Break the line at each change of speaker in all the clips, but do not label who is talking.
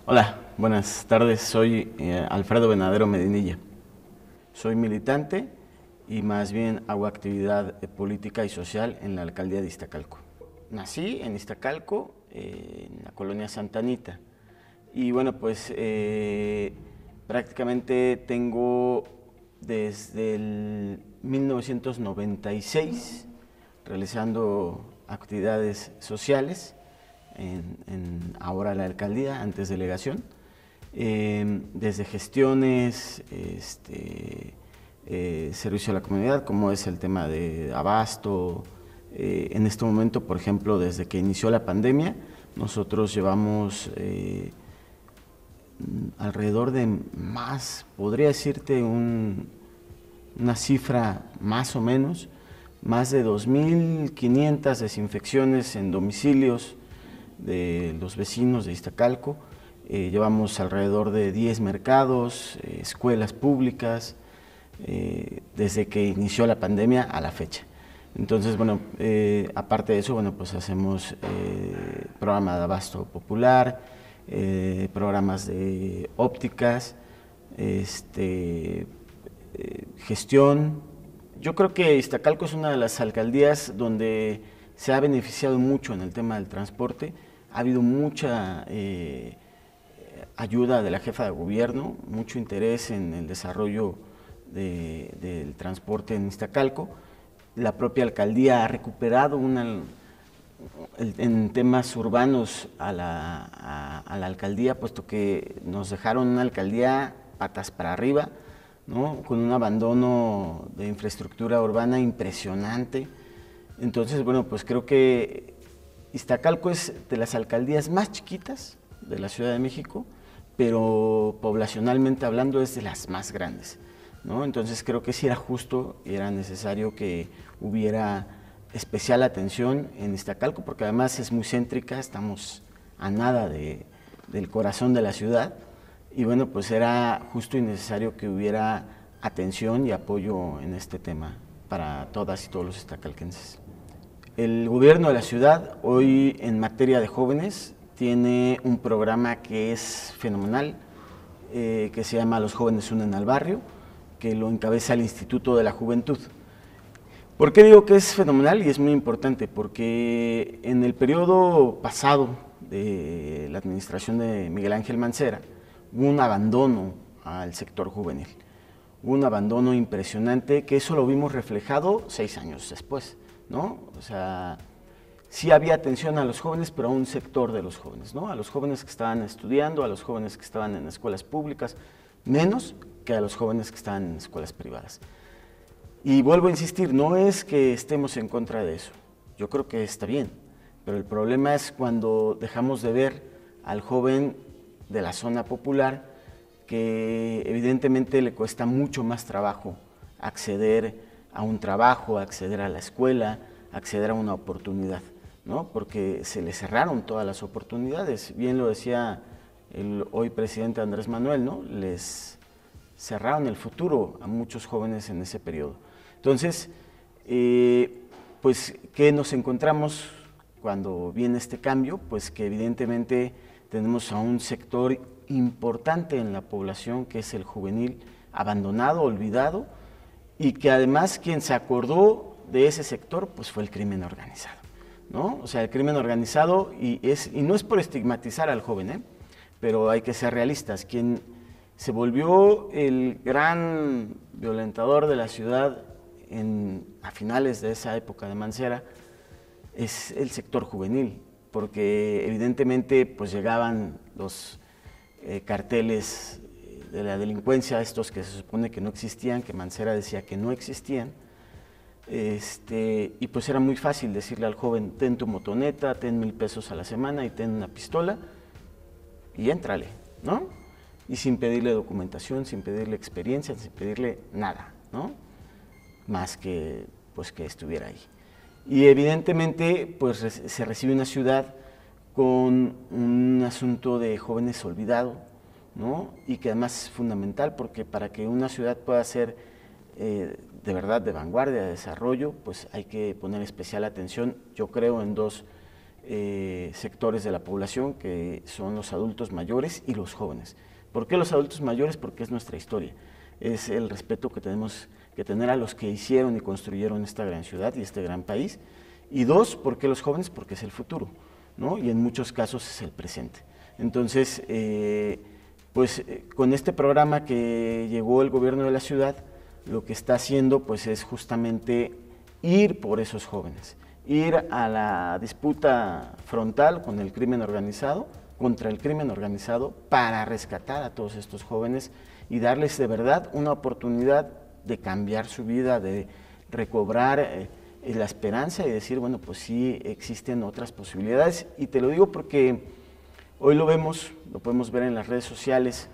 Hola, buenas tardes. Soy Alfredo Venadero Medinilla. Soy militante y más bien hago actividad política y social en la alcaldía de Iztacalco. Nací en Iztacalco, en la colonia Santa Anita. Y bueno, pues prácticamente tengo desde el 1996 realizando actividades sociales ahora la alcaldía, antes delegación, desde gestiones, servicio a la comunidad, como es el tema de abasto. En este momento, por ejemplo, desde que inició la pandemia, nosotros llevamos alrededor de más, podría decirte una cifra más o menos, más de 2.500 desinfecciones en domicilios de los vecinos de Iztacalco. Llevamos alrededor de 10 mercados, escuelas públicas, desde que inició la pandemia a la fecha. Entonces, bueno, aparte de eso, bueno, pues hacemos programa de abasto popular, programas de ópticas, gestión. Yo creo que Iztacalco es una de las alcaldías donde se ha beneficiado mucho en el tema del transporte. Ha habido mucha ayuda de la jefa de gobierno, mucho interés en el desarrollo del transporte en Iztacalco. La propia alcaldía ha recuperado en temas urbanos a la alcaldía, puesto que nos dejaron una alcaldía patas para arriba, ¿no? Con un abandono de infraestructura urbana impresionante. Entonces, bueno, pues creo que Iztacalco es de las alcaldías más chiquitas de la Ciudad de México, pero poblacionalmente hablando es de las más grandes, ¿no? Entonces creo que sí era justo y era necesario que hubiera especial atención en Iztacalco, porque además es muy céntrica, estamos a nada del corazón de la ciudad, y bueno, pues era justo y necesario que hubiera atención y apoyo en este tema para todas y todos los iztacalquenses. El gobierno de la ciudad hoy en materia de jóvenes tiene un programa que es fenomenal, que se llama Los Jóvenes Unen al Barrio, que lo encabeza el Instituto de la Juventud. ¿Por qué digo que es fenomenal y es muy importante? Porque en el periodo pasado de la administración de Miguel Ángel Mancera hubo un abandono al sector juvenil, hubo un abandono impresionante, que eso lo vimos reflejado 6 años después, ¿no? O sea, sí había atención a los jóvenes, pero a un sector de los jóvenes, ¿no? A los jóvenes que estaban estudiando, a los jóvenes que estaban en escuelas públicas, menos que a los jóvenes que estaban en escuelas privadas. Y vuelvo a insistir, no es que estemos en contra de eso, yo creo que está bien, pero el problema es cuando dejamos de ver al joven de la zona popular, que evidentemente le cuesta mucho más trabajo acceder a un trabajo, acceder a la escuela, acceder a una oportunidad, ¿no? Porque se le cerraron todas las oportunidades. Bien lo decía el hoy presidente Andrés Manuel, ¿no? Les cerraron el futuro a muchos jóvenes en ese periodo. Entonces, pues, ¿qué nos encontramos cuando viene este cambio? Pues que evidentemente tenemos a un sector importante en la población, que es el juvenil, abandonado, olvidado, y que además quien se acordó de ese sector pues fue el crimen organizado, ¿no? O sea, el crimen organizado, y no es por estigmatizar al joven, pero hay que ser realistas. Quien se volvió el gran violentador de la ciudad a finales de esa época de Mancera es el sector juvenil, porque evidentemente pues llegaban los carteles de la delincuencia, estos que se supone que no existían, que Mancera decía que no existían, y pues era muy fácil decirle al joven: ten tu motoneta, ten 1,000 pesos a la semana y ten una pistola y éntrale, ¿no? Y sin pedirle documentación, sin pedirle experiencia, sin pedirle nada, ¿no? Más que pues que estuviera ahí. Y evidentemente pues se recibe una ciudad con un asunto de jóvenes olvidado, ¿no? Y que además es fundamental, porque para que una ciudad pueda ser de verdad de vanguardia, de desarrollo, pues hay que poner especial atención, yo creo, en dos sectores de la población, que son los adultos mayores y los jóvenes. ¿Por qué los adultos mayores? Porque es nuestra historia, es el respeto que tenemos que tener a los que hicieron y construyeron esta gran ciudad y este gran país. Y dos, ¿por qué los jóvenes? Porque es el futuro, ¿no? Y en muchos casos es el presente. Entonces, con este programa que llegó el gobierno de la ciudad, lo que está haciendo pues es justamente ir por esos jóvenes, ir a la disputa frontal con el crimen organizado, contra el crimen organizado, para rescatar a todos estos jóvenes y darles de verdad una oportunidad de cambiar su vida, de recobrar la esperanza y decir, bueno, pues sí existen otras posibilidades. Y te lo digo porque hoy lo podemos ver en las redes sociales,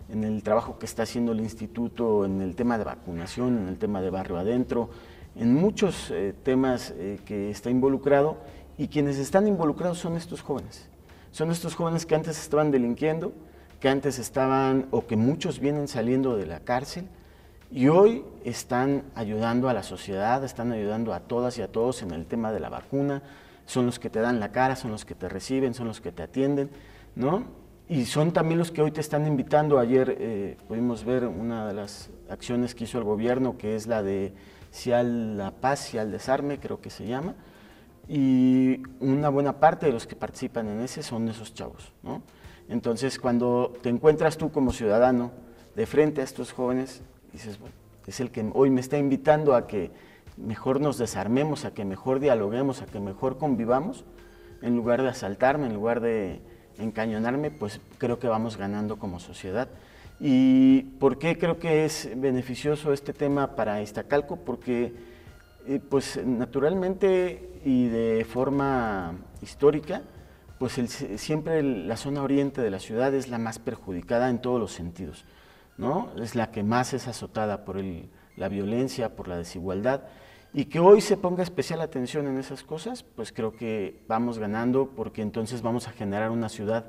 en el trabajo que está haciendo el instituto, en el tema de vacunación, en el tema de barrio adentro, en muchos temas que está involucrado, y quienes están involucrados son estos jóvenes. Son estos jóvenes que antes estaban delinquiendo, que antes estaban, o que muchos vienen saliendo de la cárcel, y hoy están ayudando a la sociedad, están ayudando a todas y a todos en el tema de la vacuna, son los que te dan la cara, son los que te reciben, son los que te atienden, ¿no? Y son también los que hoy te están invitando. Ayer pudimos ver una de las acciones que hizo el gobierno, que es la de Sí a la Paz, Sí al Desarme, creo que se llama, y una buena parte de los que participan en ese son esos chavos, ¿no? Entonces, cuando te encuentras tú como ciudadano de frente a estos jóvenes, dices, bueno, es el que hoy me está invitando a que mejor nos desarmemos, a que mejor dialoguemos, a que mejor convivamos, en lugar de asaltarme, en lugar de encañonarme, pues creo que vamos ganando como sociedad. ¿Y por qué creo que es beneficioso este tema para Iztacalco? Porque pues naturalmente y de forma histórica, pues siempre la zona oriente de la ciudad es la más perjudicada en todos los sentidos, ¿no? Es la que más es azotada por la violencia, por la desigualdad, y que hoy se ponga especial atención en esas cosas, pues creo que vamos ganando, porque entonces vamos a generar una ciudad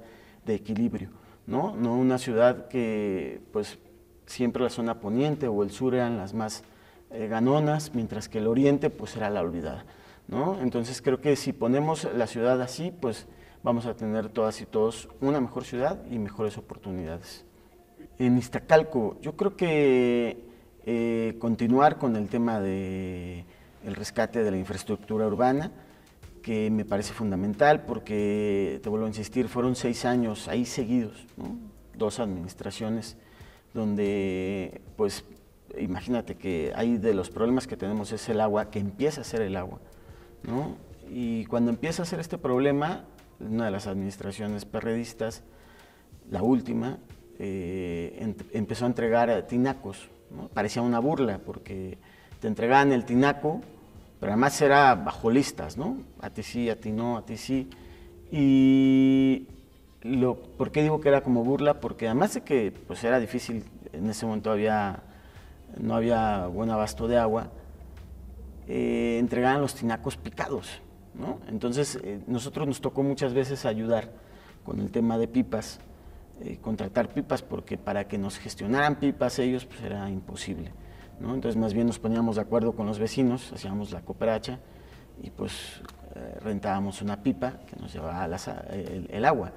de equilibrio, ¿no? No una ciudad que pues siempre la zona poniente o el sur eran las más ganonas, mientras que el oriente pues era la olvidada, ¿no? Entonces creo que si ponemos la ciudad así, pues vamos a tener todas y todos una mejor ciudad y mejores oportunidades. En Iztacalco, yo creo que continuar con el tema del rescate de la infraestructura urbana, que me parece fundamental porque, te vuelvo a insistir, fueron 6 años ahí seguidos, ¿no? 2 administraciones donde, pues, imagínate que hay de los problemas que tenemos es el agua, que empieza a ser el agua, ¿no? Y cuando empieza a ser este problema, una de las administraciones perredistas, la última, empezó a entregar tinacos, ¿no? Parecía una burla porque te entregaban el tinaco, pero además era bajo listas, ¿no? A ti sí, a ti no, a ti sí. Y ¿por qué digo que era como burla? Porque además de que pues era difícil, en ese momento no había buen abasto de agua, entregaban los tinacos picados, ¿no? Entonces nosotros nos tocó muchas veces ayudar con el tema de pipas, contratar pipas, porque para que nos gestionaran pipas ellos pues era imposible, ¿no? Entonces más bien nos poníamos de acuerdo con los vecinos, hacíamos la cooperacha y pues rentábamos una pipa que nos llevaba el agua.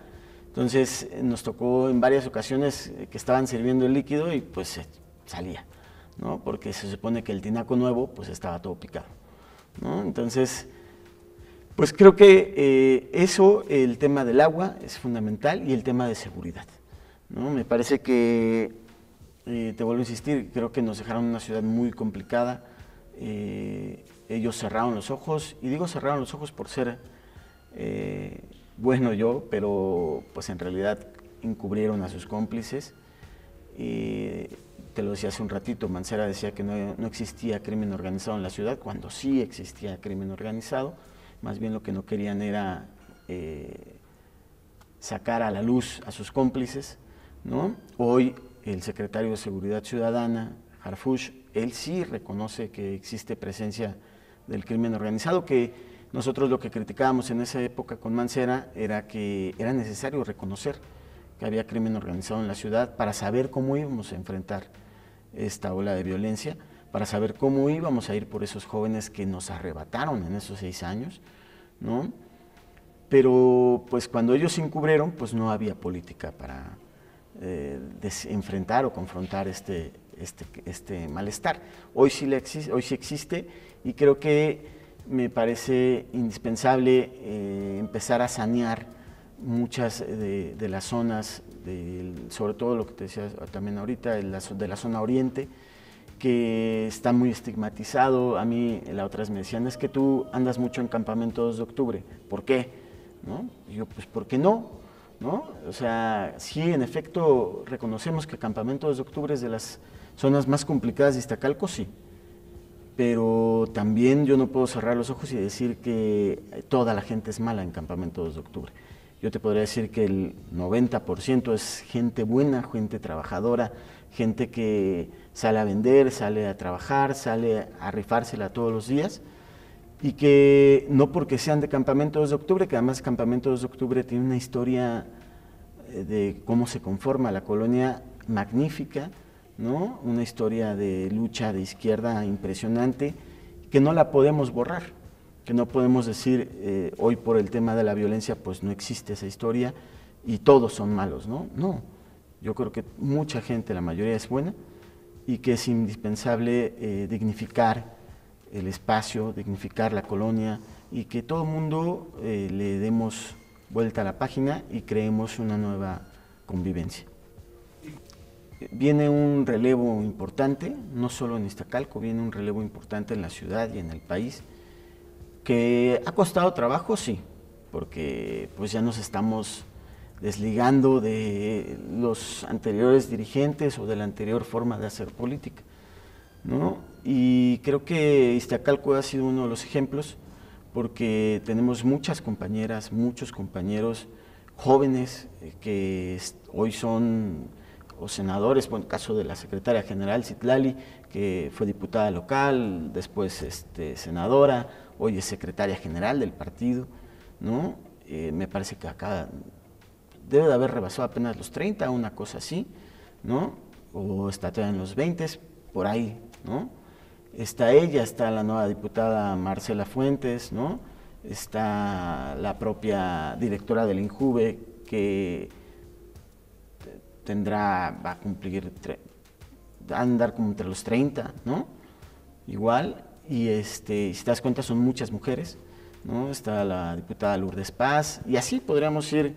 Entonces nos tocó en varias ocasiones que estaban sirviendo el líquido y pues salía, ¿no? Porque se supone que el tinaco nuevo pues estaba todo picado, ¿no? Entonces pues creo que el tema del agua es fundamental, y el tema de seguridad, ¿no? Me parece que, te vuelvo a insistir, creo que nos dejaron una ciudad muy complicada. Ellos cerraron los ojos, y digo cerraron los ojos por ser bueno yo, pero pues en realidad encubrieron a sus cómplices. Te lo decía hace un ratito, Mancera decía que no existía crimen organizado en la ciudad, cuando sí existía crimen organizado. Más bien lo que no querían era sacar a la luz a sus cómplices, ¿no? Hoy el secretario de Seguridad Ciudadana, Harfuch, él sí reconoce que existe presencia del crimen organizado, que nosotros lo que criticábamos en esa época con Mancera era que era necesario reconocer que había crimen organizado en la ciudad para saber cómo íbamos a enfrentar esta ola de violencia, para saber cómo íbamos a ir por esos jóvenes que nos arrebataron en esos 6 años, ¿no? pero pues cuando ellos se encubrieron, pues no había política para enfrentar o confrontar este malestar. Hoy sí existe y creo que me parece indispensable empezar a sanear muchas de las zonas, sobre todo lo que te decía también ahorita, de la zona oriente, que está muy estigmatizado. A mí la otra vez me decían, es que tú andas mucho en Campamento 2 de Octubre, ¿por qué? ¿No? Y yo, pues, ¿por qué no? ¿No? O sea, sí, en efecto, reconocemos que Campamento 2 de Octubre es de las zonas más complicadas de Iztacalco, sí, pero también yo no puedo cerrar los ojos y decir que toda la gente es mala en Campamento 2 de Octubre. Yo te podría decir que el 90% es gente buena, gente trabajadora, gente que sale a vender, sale a trabajar, sale a rifársela todos los días, y que no porque sean de Campamento 2 de Octubre, que además Campamento 2 de Octubre tiene una historia de cómo se conforma la colonia magnífica, ¿no? Una historia de lucha de izquierda impresionante, que no la podemos borrar, que no podemos decir hoy por el tema de la violencia pues no existe esa historia y todos son malos, ¿no? No, yo creo que mucha gente, la mayoría es buena, y que es indispensable dignificar el espacio, dignificar la colonia, y que todo el mundo le demos vuelta a la página y creemos una nueva convivencia. Viene un relevo importante, no solo en Iztacalco, viene un relevo importante en la ciudad y en el país, que ha costado trabajo, sí, porque pues ya nos estamos desligando de los anteriores dirigentes o de la anterior forma de hacer política, ¿no? Y creo que Iztacalco ha sido uno de los ejemplos, porque tenemos muchas compañeras, muchos compañeros jóvenes que hoy son o senadores, por el caso de la secretaria general Citlali, que fue diputada local, después senadora, hoy es secretaria general del partido, ¿no? Me parece que acá debe de haber rebasado apenas los 30, una cosa así, ¿no? O está todavía en los 20, por ahí, ¿no? Está ella, está la nueva diputada Marcela Fuentes, ¿no? Está la propia directora del INJUVE, que va a cumplir, va a andar como entre los 30, ¿no? Igual, y si te das cuenta son muchas mujeres, ¿no? Está la diputada Lourdes Paz, y así podríamos ir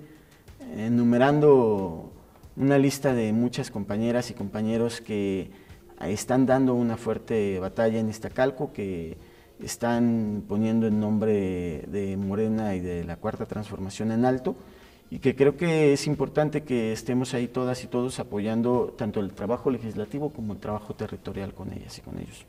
enumerando una lista de muchas compañeras y compañeros que están dando una fuerte batalla en Iztacalco, que están poniendo el nombre de Morena y de la Cuarta Transformación en alto, y que creo que es importante que estemos ahí todas y todos apoyando tanto el trabajo legislativo como el trabajo territorial con ellas y con ellos.